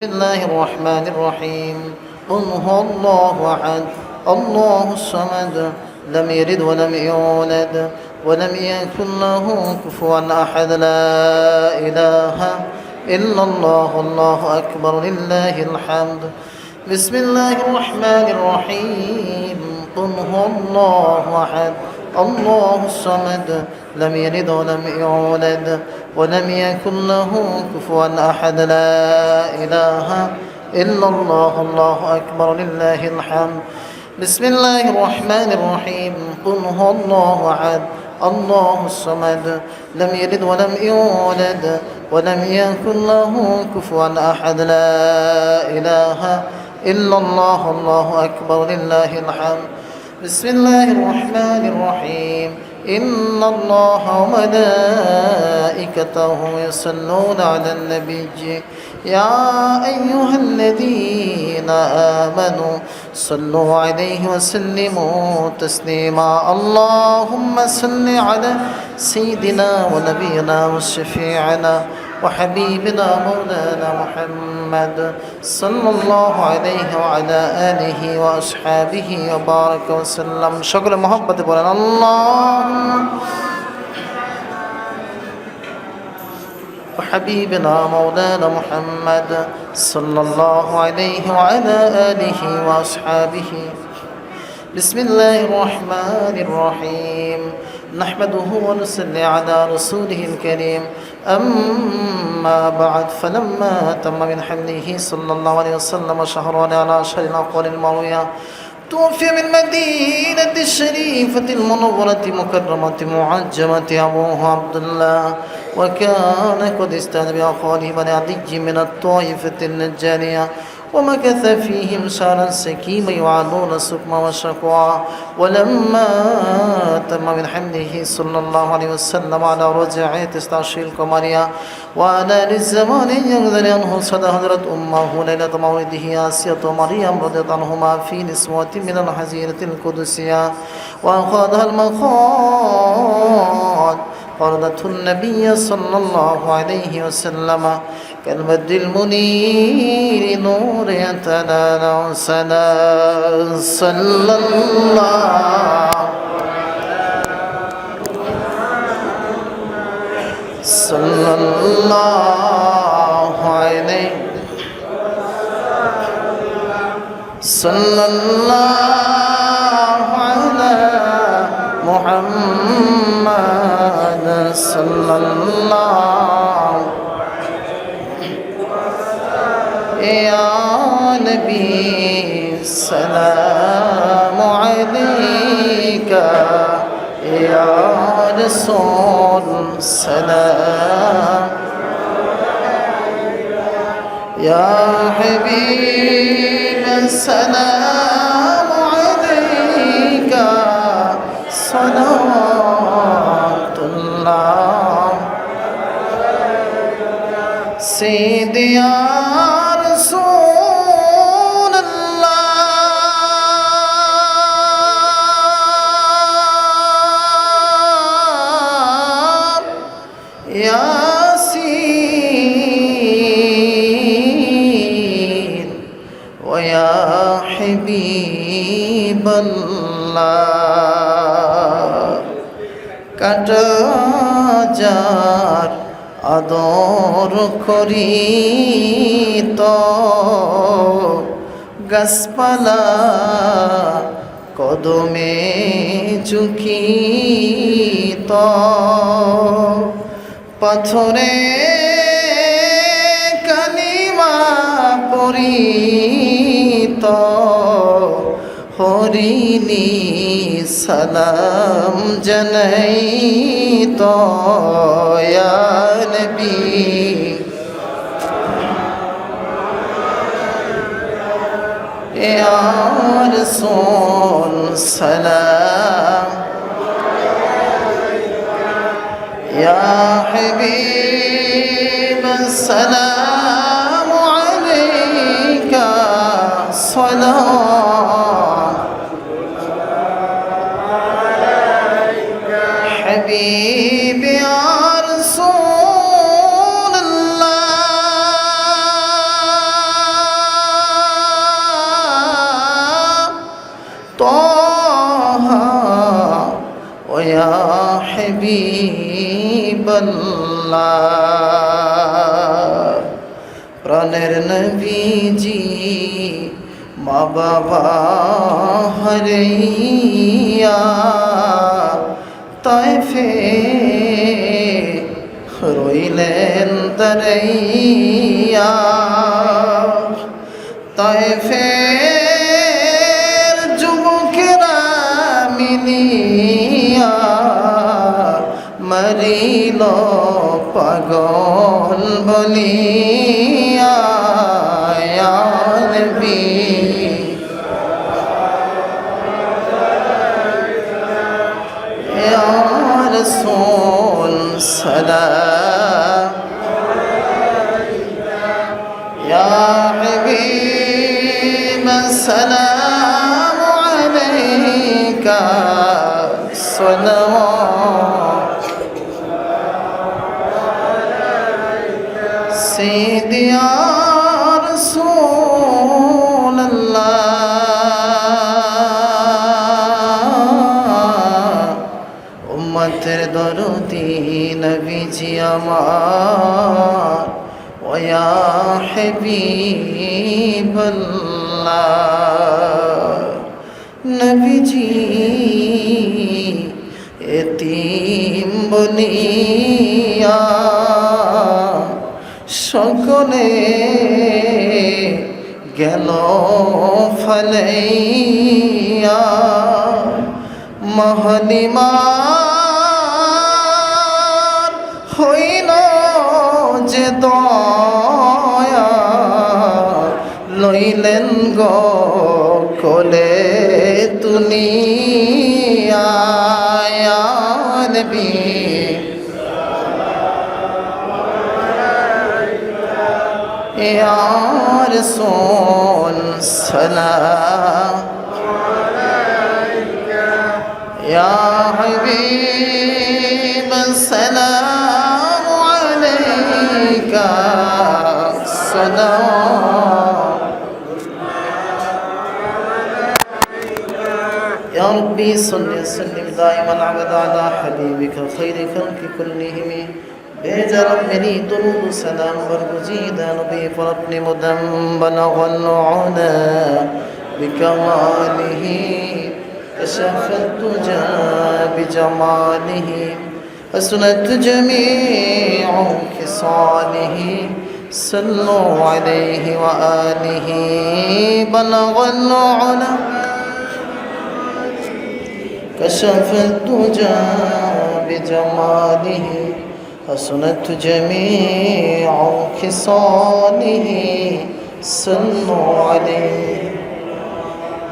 بسم الله الرحمن الرحيم قل هو الله أحد الله الصمد لم يلد ولم يولد ولم يكن له كفوا أحد لا إله إلا الله الله أكبر لله الحمد بسم الله الرحمن الرحيم قل هو الله أحد الله الصمد لم يلد ولم يولد ولم يكن له كفوا أحد لا إله إلا الله الله أكبر لله الحمد بسم الله الرحمن الرحيم قل هو الله أحد الله الصمد لم يلد ولم يولد ولم يكن له كفوا أحد لا إله إلا الله الله أكبر لله الحمد بسم الله الرحمن الرحيم إن الله وملائكته يصلون على النبي يا أيها الذين آمنوا صلوا عليه وسلموا تسليما اللهم صل على سيدنا ونبينا وشفيعنا وحبيبنا مولانا محمد صلى الله عليه وعلى آله وأصحابه وبارك وسلم شكر محبة بولنا اللهم وحبيبنا مولانا محمد صلى الله عليه وعلى آله وأصحابه بسم الله الرحمن الرحيم نحمده ونصلي على رسوله الكريم أما بعد فلما تم من حمله صلى الله عليه وسلم شهران على أشهر الأقوال المروية توفي من مدينة الشريفة المنورة مكرمة معجمة أبوه عبد الله وكان قد استهل بأخوانه بني عدي من الطائفة النجارية ومكث فيهم شهرا سكيما يعانون السقم والشقوى ولما تم من حمله صلى الله عليه وسلم على رجعه 19 القمرية وعلى للزمان ينذر عنه صدى حضرت أمه ليلة مولده آسية مريم رضي الله عنهما في نسوة من الحزيرة القدسية وأخذها المخاض فرضته النبي صلى الله عليه وسلم كالبدر المنير نور يتلالع سنا صلى الله عليه صلى الله على محمد صلى الله يا نبي السلام عليك يا رسول السلام يا حبيب السلام عليك صلوات الله سيدي يا رسول الله ياسين ويا حبيب الله কাটা যার আদর করি তো গাছপালা কদমে ঝুঁকি তো পাথরে কালিমা পড়ি তো হরিণী সালাম জানাই তো ইয়া নবী ইয়া রাসূল সালাম ইয়া হাবিব সালাম আলাইকা সালাম حبيبي يا رسول الله হাবিবাল্লাহ প্রাণের নবীজি মা বাবা হারাইয়া তায়েফে রইলেন দাঁড়াইয়া তায়েফের যুবকেরা মিলিয়া মরিল পাগল বলিয়া ইয়া নবী ইয়া রাসূল সালাম ইয়া হাবিব সালাম আলাইকা সালাওয়াত سيدي يا رسول الله উম্মতের দরদি নবীজি আমার ওয়া হাবিবাল্লাহ নবীজি এতিম বলিয়া সকলে গেল ফালাইয়া মহলিমার হইল যে দয়া লইলেন গো কোলে তুলিয়া ইয়া নবী يا رسول سلام يا حبيب السلام عليك السلام يا ربي صل وسلم دائما ابدا على حبيبك خير خلق كلهم बेजरब मेरी दुरूद सलाम बरगुजीदा नबी पर अपने मुदम बनगलउना बिकमालिही कशफत तुजा बिजमालिही हसनत जमीउ खिसालिही सल्लु अलैहि व आलिही बनगलउना कशफत तुजा बिजमालिही حسنت جميع خصاله صلوا عليه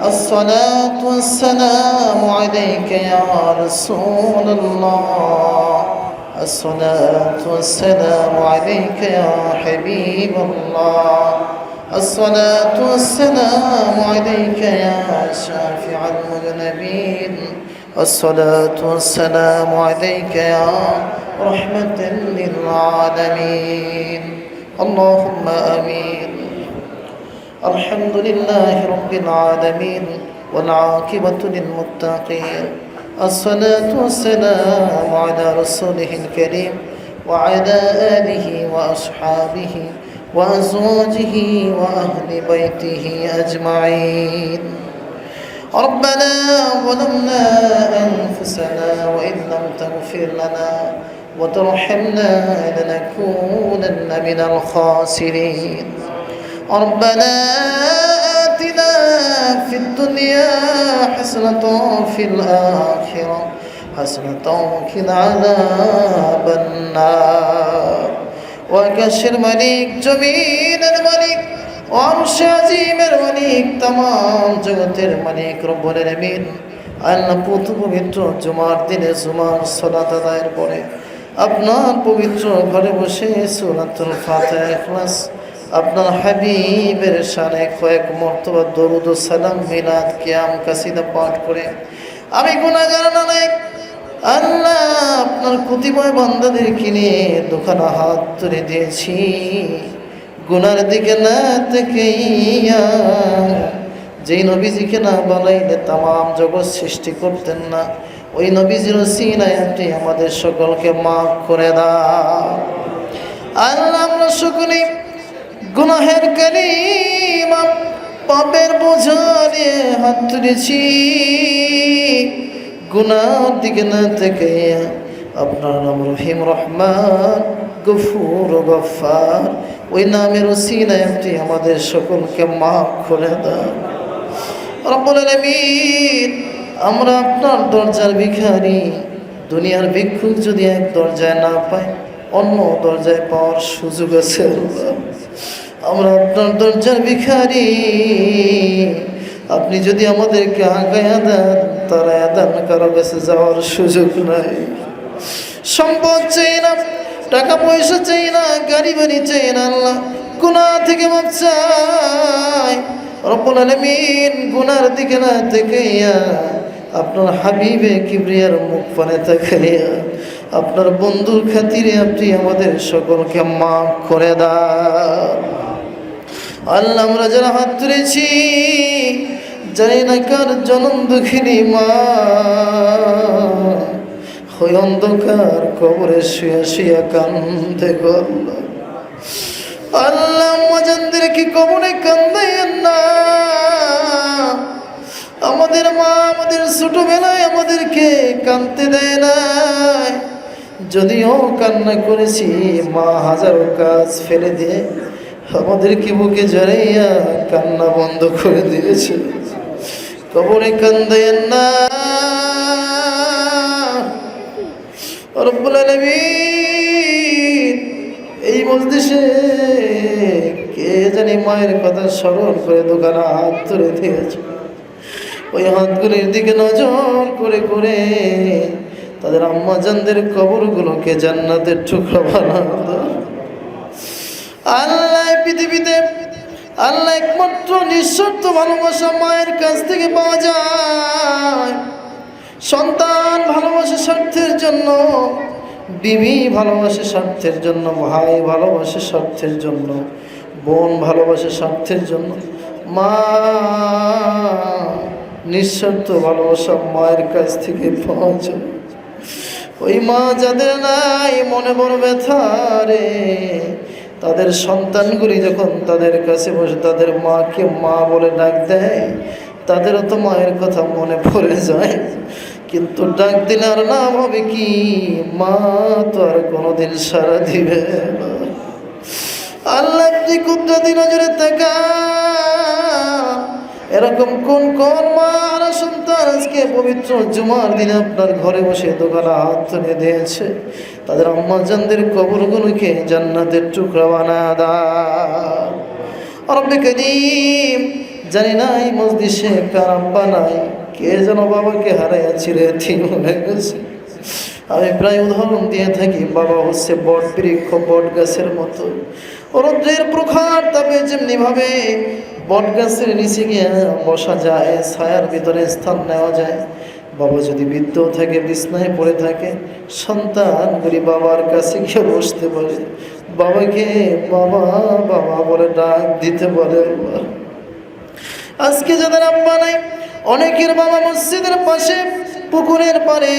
الصلاة والسلام عليك يا رسول الله الصلاة والسلام عليك يا حبيب الله الصلاة والسلام عليك يا شافع المذنبين الصلاة والسلام عليك يا رحمة للعالمين اللهم آمين الحمد لله رب العالمين والعاقبة للمتقين الصلاة والسلام على رسوله الكريم وعلى آله وأصحابه وأزواجه وأهل بيته أجمعين ربنا ظلمنا أنفسنا وإن لم تغفر لنا وترحمنا لنكونن من الخاسرين ربنا آتنا في الدنيا حسنة وفي الآخرة حسنة وقنا عذاب النار وكشر مليك جميل الملك وعرش عظيم الملك تمام জগতের মালিক রব্বুল আলামিন আল্লাহ পবিত্র জুমার দিনে জুমার সালাত আদায়ের পরে আপনার পবিত্র ঘরে বসে সূরাতুল ফাতিহা ইখলাস আপনার হাবিবের শানে কয়েক মর্তবা দরুদ ও সালাম মিলাদ কিয়াম কাসিদা পাঠ করে আমি গুনাহগার নালায়েক আল্লাহ আপনার কুতিময় বান্দাদেরকে নিয়ে দুখানা হাত তুলে দিয়েছি গুনার দিকে না তাকাইয়া যেই নবীজিকে না বানাইলে তাম জগৎ সৃষ্টি করতেন না ওই নবীজির ওসিলায় আপনি আমাদের সকলকে মাফ করে দাও। আল্লাহ আমরা সকলেই গুনাহের কালিমা পাপের বোঝা নিয়ে হাত তুলেছি, গুনার দিকে না থেকে আপনার নাম রহিম রহমান গফুর গফফার, ওই নামের ওসিলায় আপনি আমাদের সকলকে মাফ করে দাও। রব্বুল আলামিন, আমরা আপনার দরজার ভিখারি, দুনিয়ার ভিক্ষুক যদি এক দরজায় না পায় অন্য দরজায় পাওয়ার সুযোগ আছে আল্লাহ। আমরা আপনার দরজার ভিখারি, আপনি যদি আমাদেরকে আগায়া দেন তারা দেন, কারো কাছে যাওয়ার সুযোগ নাই। সম্পদ চাই না, টাকা পয়সা চাই না, গাড়ি বাড়ি চাই না আল্লাহ, গুনাহ থেকে মাপ চাই। রব্বুল আলামিন, গুনার দিকে না তাকাইয়া আপনার হাবিবে কিবরিয়ার মুখ পানে তাকাইয়া আপনার বন্ধুর খাতিরে আপনি আমাদের সকলকে মাফ করে দাও। আল্লাহ, আমরা যারা হাত তুলেছি জানি না কার জনম দুঃখিনী মা ওই অন্ধকার কবরে শুয়া শুয়া কান্দে গো আল্লাহ। আল্লাহ, মজানদেরকে কবরে কান্দাইয়েন না। আমাদের মা আমাদের ছোটবেলায় আমাদেরকে কাঁদতে দেয় না, যদিও কান্না করেছি মা হাজারো কাজ ফেলে দিয়ে আমাদেরকে বুকে জড়াইয়া কান্না বন্ধ করে দিয়েছে। কবরে কান্দাইয়েন না। রব্বুল আলামিন, এই মজলিসে কে জানি মায়ের কথা স্মরণ করে দোকানে হাত ধরে দিয়েছে, ওই হাতগুলির দিকে নজর করে করে তাদের আম্মা জানদের কবরগুলোকে জান্নাতের টুকরা বানানো দাও। আল্লাহ, পৃথিবীতে আল্লাহ একমাত্র নিঃশর্ত ভালোবাসা মায়ের কাছ থেকে পাওয়া যায়। সন্তান ভালোবাসে স্বার্থের জন্য, বিবি ভালোবাসে স্বার্থের জন্য, ভাই ভালোবাসে স্বার্থের জন্য, বোন ভালোবাসে স্বার্থের জন্য, মা নিঃস্বার্থ ভালোবাসা মায়ের কাছ থেকে পাওয়া যায়। ওই মা যাদের নাই মনে বড় ব্যথা রে, তাদের সন্তানগুলি যখন তাদের কাছে বসে তাদের মাকে মা বলে ডাক দেয়, তাদেরও তো মায়ের কথা মনে পড়ে যায়, কিন্তু ডাক দিলে আর নাম হবে কি, মা তো আর কোনোদিন সারা দিবে না। আল্লাহ, আপনি কুদরতি নজরে তাকান, এরকম কোন কোন মা আর সন্তান আজকে পবিত্র জুমার দিনে আপনার ঘরে বসে দোকানে হাত তুলে দিয়েছে, তাদের আম্মা জানদের কবরগুলোকে জান্নাতের টুকরা বানা দাও। রব্বে কারীম, জানি না এই মজলিসে কার আব্বা নাই, কে যেন বাবাকে হারাইয়াছি রে, ঠিক হয়ে গেছে। আমি প্রায় উদাহরণ দিয়ে থাকি, বাবা হচ্ছে বট বৃক্ষ, বট গাছের মতো, রৌদ্রের প্রখর তাপে যেমনি ভাবে বট গাছের নিচে গিয়ে বসা যায়, ছায়ার ভিতরে স্থান নেওয়া যায়, বাবা যদি বৃদ্ধ থাকে, বিছনায় পড়ে থাকে, সন্তানগুলি বাবার কাছে গিয়ে বসতে পারে, বাবাকে বাবা বাবা বলে ডাক দিতে পারে। আজকে যাদের আব্বা নাই, অনেকের বাবা মসজিদের পাশে, পুকুরের পাড়ে,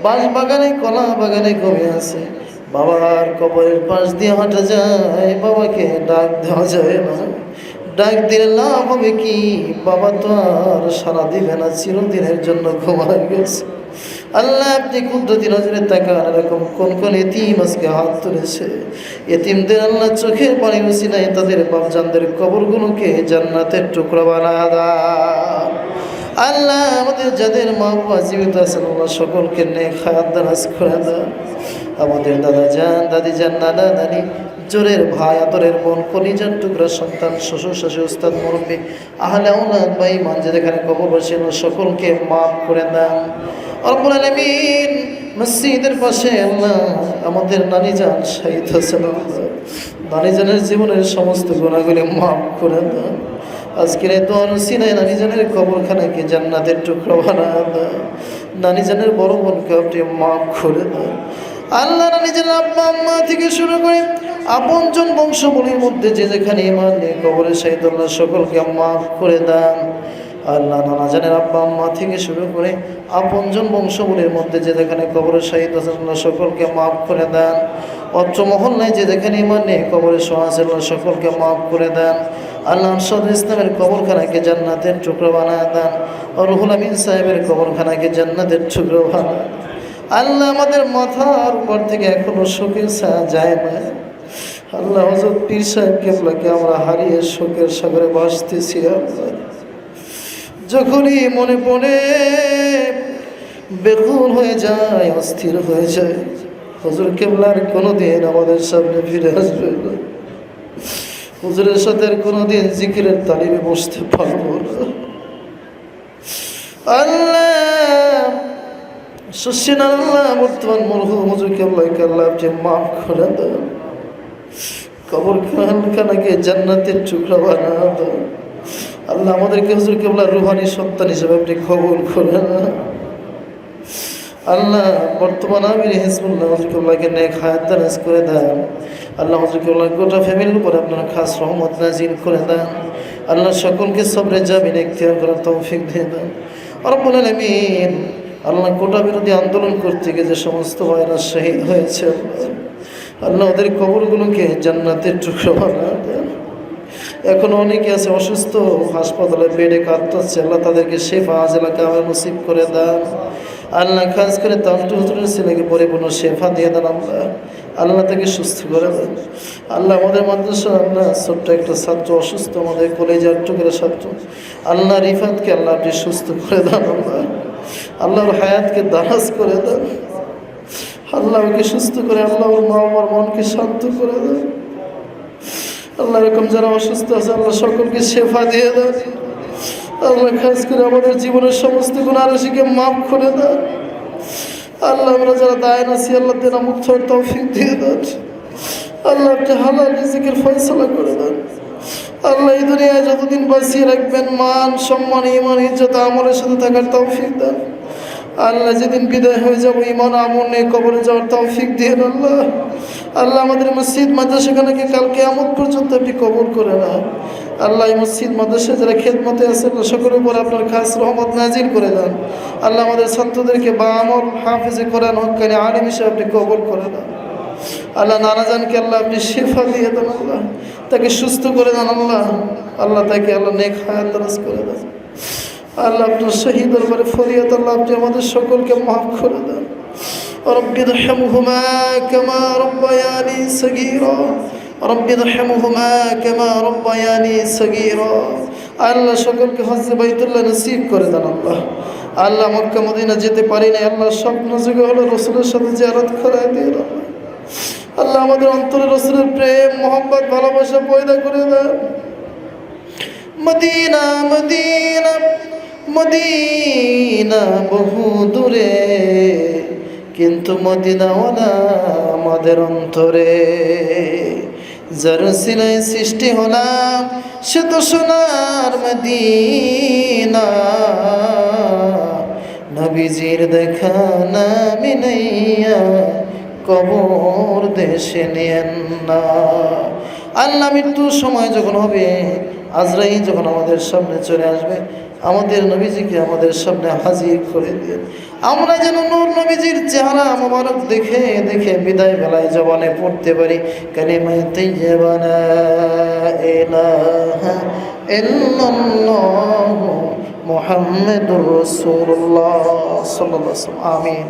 বাঁশ বাগানে, কলা বাগানে ঘুমিয়ে আছে, বাবার কবরের পাশ দিয়ে হাঁটা যায়, বাবাকে ডাক দেওয়া যায় না। ডাক দিলে লাভ হবে কি, বাবা তো আর সারা দিবে না, চিরদিনের জন্য ঘুমায় গেছে। আল্লাহ, আপনি কুদরতি নজরে তাকান, এরকম কোন কোন এতিম আজকে হাত তুলেছে, এতিমদের আল্লাহ চোখের পানি উসিলায় তাদের বাপজানদের কবরগুলোকে জান্নাতের টুকরা বানা দাও। আল্লাহ, আমাদের যাদের মা বাবা জীবিত আছেন আল্লাহ সকলকে নেক হায়াত দারাজ করে দাও। আমাদের দাদা যান, দাদি যান, নানা নানি, জোরের ভাই, আদরের বোন, কলিজার টুকরা সন্তান, শ্বশুর শাশুড়ি, উস্তাদ মুরব্বী, আহলে আওলাদ ভাই মান যেখানে কবর বসে সকলকে মাফ করে দেন। রব্বুল আলামিন, মসজিদের পাশে আল্লাহ আমাদের নানি যান শহীদ হোসেন, নানি জানের জীবনের সমস্ত গুনাহগুলি মাফ করে দেন। আজকের এই দোয়ার উসিলায় নানি জানের কবরখানাকে জান্নাতের টুকরা বানায় দাও। নানি জানের বড় বোনকে আপনি মাফ করে দেন। আল্লাহ, নানি জানের আব্বা আম্মা থেকে শুরু করে আপনজন বংশবলীর মধ্যে যে যেখানে ইমান নিয়ে কবরে শহীদ আল্লাহ সকলকে মাফ করে দেন। আল্লাহ নানা জানের আব্বা আম্মা থেকে শুরু করে আপনজন বংশগুলির মধ্যে যে যেখানে কবরে শাহিদ আছেন আল্লাহ সকলকে মাফ করে দেন। অত্র মহল্লায় যে যেখানে ইমান নিয়ে কবরে শোয়া আছে আল্লাহ সকলকে মাফ করে দেন। আল্লাহ আনসারুল ইসলামের কবরখানাকে জান্নাতের টুকরো বানায় দেন। রুহুল আমিন সাহেবের কবরখানাকে জান্নাতের টুকরো বানায়। আল্লাহ আমাদের মাথার উপর থেকে এখনো শোকের ছায়া যায় না। আল্লাহ হযরত পীর সাহেব কেবলাকে আমরা হারিয়ে শোকের সাগরে ভাসতেছি। আল্লাহ যখনই মনে পড়ে বেকুল হয়ে যায়, অস্থির হয়ে যায়। হুজুর কেবলার কোনোদিন আমাদের সামনে ফিরে আসবে না। হুজুরের সাথে কোনোদিন জিকিরের তালিমে বসতে পারবো না। আল্লাহ সুশীল আল্লাহ বর্তমান মরহুম হুজুর কেবলাকে আল্লাহ আপনি মাফ করে দেন। কবরখানাকে জান্নাতের টুকরা বানা দেন। আল্লাহ আমাদেরকে হুজুর কেবলার রুহানি সন্তান হিসেবে আপনি কবুল করেন। আল্লাহ বর্তমান আমির হিজবুল্লাহ হুজুর কেবলাকে নেক হায়াত দারাজ করে দেন। আল্লাহ হুজুর কেবলার গোটা ফ্যামিলির উপর আপনার খাস রহমত নাজিল করে দেন। আল্লাহ সকলকে সবরে জামিন ইখতিয়ার করার তৌফিক দিয়ে দেন রব্বুল আলামিন। আল্লাহ কোটা বিরোধী আন্দোলন করতে গিয়ে যে সমস্ত ভাইরা শহীদ হয়েছে আল্লাহ ওদের কবরগুলোকে জান্নাতের টুকরো বানা দেন। এখন অনেকে আছে অসুস্থ, হাসপাতালে বেডে কাঁদতেছে, আল্লাহ তাদেরকে শেফা আজলা কামাল নসিব করে দেন। আল্লাহ খাস করে তান্টু হুজুরের ছেলেকে পরিপূর্ণ শেফা দিয়ে দেন। আল্লাহ তাকে সুস্থ করে দেন। আল্লাহ আমাদের মাদ্রাসা আল্লাহ ছোট্ট একটা ছাত্র অসুস্থ, আমাদের কলেজের টুকরা ছাত্র আল্লাহ রিফাতকে আল্লাহ আপনি সুস্থ করে দেন। আল্লাহর হায়াতকে দারাজ করে দেন। আল্লাহ ওকে সুস্থ করে আল্লাহ ওর মা বাবার মনকে শান্ত করে দেন। আল্লাহ এরকম যারা অসুস্থ আছে আল্লাহ সকলকে শেফা দিয়ে দেন। আল্লাহ খাস করে আমাদের জীবনের সমস্ত গুনাহকে মাফ করে দেন। আল্লাহ আমরা যারা দায়ন আছি আল্লাহ দেনা মুক্ত হওয়ার তৌফিক দিয়ে দেন। আল্লাহ আপনি হালাল রিজিকের ফয়সালা করে দেন। আল্লাহ এই দুনিয়ায় যতদিন বাঁচিয়ে রাখবেন মান সম্মান ইমান ইজ্জত আমলের সাথে থাকার তৌফিক দেন। আল্লাহ যেদিন বিদায় হয়ে যাবো ইমান আমল নিয়ে কবরে যাওয়ার তৌফিক দিয়ে আল্লাহ। আল্লাহ আমাদের মসজিদ মাদ্রাসাখানাকে কালকে আমদ পর্যন্ত আপনি কবুল করে না। আল্লাহ এই মসজিদ মাদ্রাসা যারা খেদমতে আছেন সকলের উপর আপনার খাস রহমত নাজিল করে দেন। আল্লাহ আমাদের ছাত্রদেরকে বা আমল হাফেজে কোরআন হক্কানি আলিম হিসেবে আপনি কবুল করে দেন। আল্লাহ নানাজানকে আল্লাহ আপনি শেফা দিয়ে দেন। আল্লাহ তাকে সুস্থ করে দেন। আল্লাহ তাকে আল্লাহ নেক হায়াত দারাজ করে দেন। আল্লাহ আপনার শহীদ দরবারে ফরিয়াদ আল্লাহ আপনি আমাদের সকলকে মাফ করে দেন। রব্বি রহমহুমা কামা রব্বায়ানি সগীরা রব্বি রহমহুমা কামা রব্বায়ানি সগীরা। আল্লাহ সকলকে হজ্জে বাইতুল্লাহ নসিব করে দেন। আল্লাহ মক্কা মদিনা যেতে পারি না, আল্লাহ স্বপ্ন যুগে হলো রাসূলের সাথে জিয়ারত করায় দিয়ে আল্লাহ আমাদের অন্তরে রাসূলের প্রেম মোহাম্মত ভালোবাসা পয়দা করে দেন। মদিনা মদিনা মদিনা বহু দূরে, কিন্তু মদিনাওয়ালা আমাদের অন্তরে। যার সিনায় সৃষ্টি হলাম সে তো সোনার মদিনা। নবীজির দেখা না মিনাইয়া কবর দেশে নেন না। আল্লাহ মৃত্যুর সময় যখন হবে, আজরাইল যখন আমাদের সামনে চলে আসবে, আমাদের নবীজিকে আমাদের সামনে হাজির করে দিয়ে আমরা যেন নূর নবীজির চেহারা মোবারক দেখে দেখে বিদায় বেলায় জবানে পড়তে পারি কালিমায়ে তাইয়্যিবা লা ইলাহা ইল্লাল্লাহু মুহাম্মাদুর রাসূলুল্লাহ সাল্লাল্লাহু আলাইহি ওয়াসাল্লাম। আমিন।